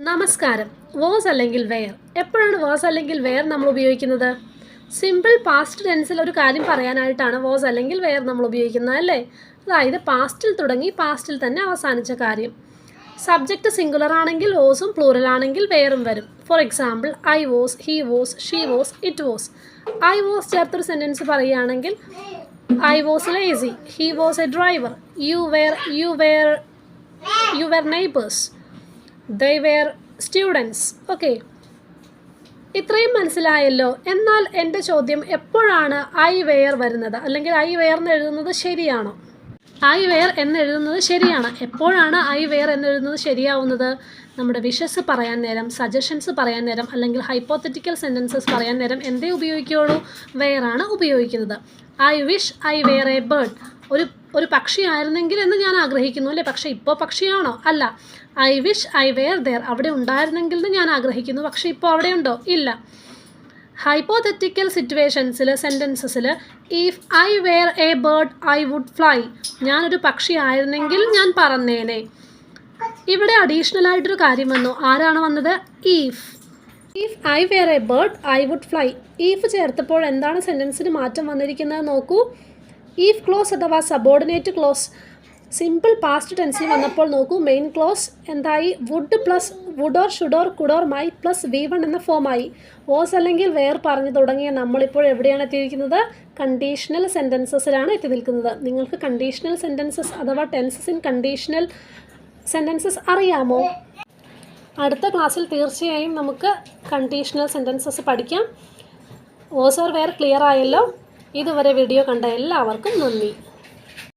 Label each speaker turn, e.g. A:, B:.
A: നമസ്കാരം. വാസ് അല്ലെങ്കിൽ വെയർ. എപ്പോഴാണ് വാസ് അല്ലെങ്കിൽ വെയർ നമ്മൾ ഉപയോഗിക്കുന്നത്? സിമ്പിൾ പാസ്റ്റ് ടെൻസിൽ ഒരു കാര്യം പറയാനായിട്ടാണ് വാസ് അല്ലെങ്കിൽ വെയർ നമ്മൾ ഉപയോഗിക്കുന്നത് അല്ലേ? അതായത് പാസ്റ്റിൽ തുടങ്ങി പാസ്റ്റിൽ തന്നെ അവസാനിച്ച കാര്യം. സബ്ജക്റ്റ് സിംഗുലർ ആണെങ്കിൽ വാസും, പ്ലൂറൽ ആണെങ്കിൽ വെയറും വരും. For example, I was, he was, she was, it was. I was ചേർത്തൊരു സെൻറ്റൻസ് പറയുകയാണെങ്കിൽ I was lazy, he was a driver, you were neighbours, they were students. Okay, ഇത്രയും മനസ്സിലായല്ലോ. എന്നാൽ എൻ്റെ ചോദ്യം, എപ്പോഴാണ് ഐ വെയർ വരുന്നത്? അല്ലെങ്കിൽ ഐ വെയർ എന്ന് എഴുതുന്നത് ശരിയാണോ? ഐ വെയർ എന്ന് എഴുതുന്നത് ശരിയാണ്. എപ്പോഴാണ് ഐ വെയർ എന്ന് എഴുതുന്നത് ശരിയാവുന്നത്? നമ്മുടെ വിഷസ് പറയാൻ നേരം, സജഷൻസ് പറയാൻ നേരം, അല്ലെങ്കിൽ ഹൈപ്പോത്തറ്റിക്കൽ സെൻറ്റൻസസ് പറയാൻ നേരം എന്തേ ഉപയോഗിക്കുകയുള്ളൂ? വെയറാണ് ഉപയോഗിക്കുന്നത്. I wish I were a bird. ഒരു പക്ഷിയായിരുന്നെങ്കിൽ എന്ന് ഞാൻ ആഗ്രഹിക്കുന്നു അല്ലേ? പക്ഷേ ഇപ്പോൾ പക്ഷിയാണോ? അല്ല. I wish I were there. അവിടെ ഉണ്ടായിരുന്നെങ്കിൽ എന്ന് ഞാൻ ആഗ്രഹിക്കുന്നു, പക്ഷേ ഇപ്പോൾ അവിടെ ഉണ്ടോ? ഇല്ല. ഹൈപ്പോത്തറ്റിക്കൽ സിറ്റുവേഷൻസിൽ, സെൻറ്റൻസസിൽ if I were a bird I would fly. ഞാനൊരു പക്ഷിയായിരുന്നെങ്കിൽ ഞാൻ പറന്നേനെ. ഇവിടെ അഡീഷണൽ ആയിട്ടൊരു കാര്യം വന്നു. ആരാണ് വന്നത്? If I were a bird I would fly. If ചേർത്തപ്പോൾ എന്താണ് സെൻറ്റൻസിന് മാറ്റം വന്നിരിക്കുന്നത് നോക്കൂ. ഇഫ് ക്ലോസ് അഥവാ സബോർഡിനേറ്റ് ക്ലോസ് സിമ്പിൾ പാസ്റ്റ് ടെൻസിൽ വന്നപ്പോൾ നോക്കൂ, മെയിൻ ക്ലോസ് എന്തായി? Would plus would or should or could or might plus V1 എന്ന ഫോമായി. വാസ് അല്ലെങ്കിൽ വെയർ പറഞ്ഞു തുടങ്ങിയ നമ്മളിപ്പോൾ എവിടെയാണ് എത്തിയിരിക്കുന്നത്? കണ്ടീഷണൽ സെൻറ്റൻസസിലാണ് എത്തി നിൽക്കുന്നത്. നിങ്ങൾക്ക് കണ്ടീഷണൽ സെൻറ്റൻസസ് അഥവാ ടെൻസസ് ഇൻ കണ്ടീഷണൽ സെൻറ്റൻസസ് അറിയാമോ? അടുത്ത ക്ലാസ്സിൽ തീർച്ചയായും നമുക്ക് കണ്ടീഷണൽ സെൻറ്റൻസസ് പഠിക്കാം. വാസ് ഓർ വെയർ ക്ലിയർ ആയല്ലോ? ഇതുവരെ വീഡിയോ കണ്ട എല്ലാവർക്കും നന്ദി.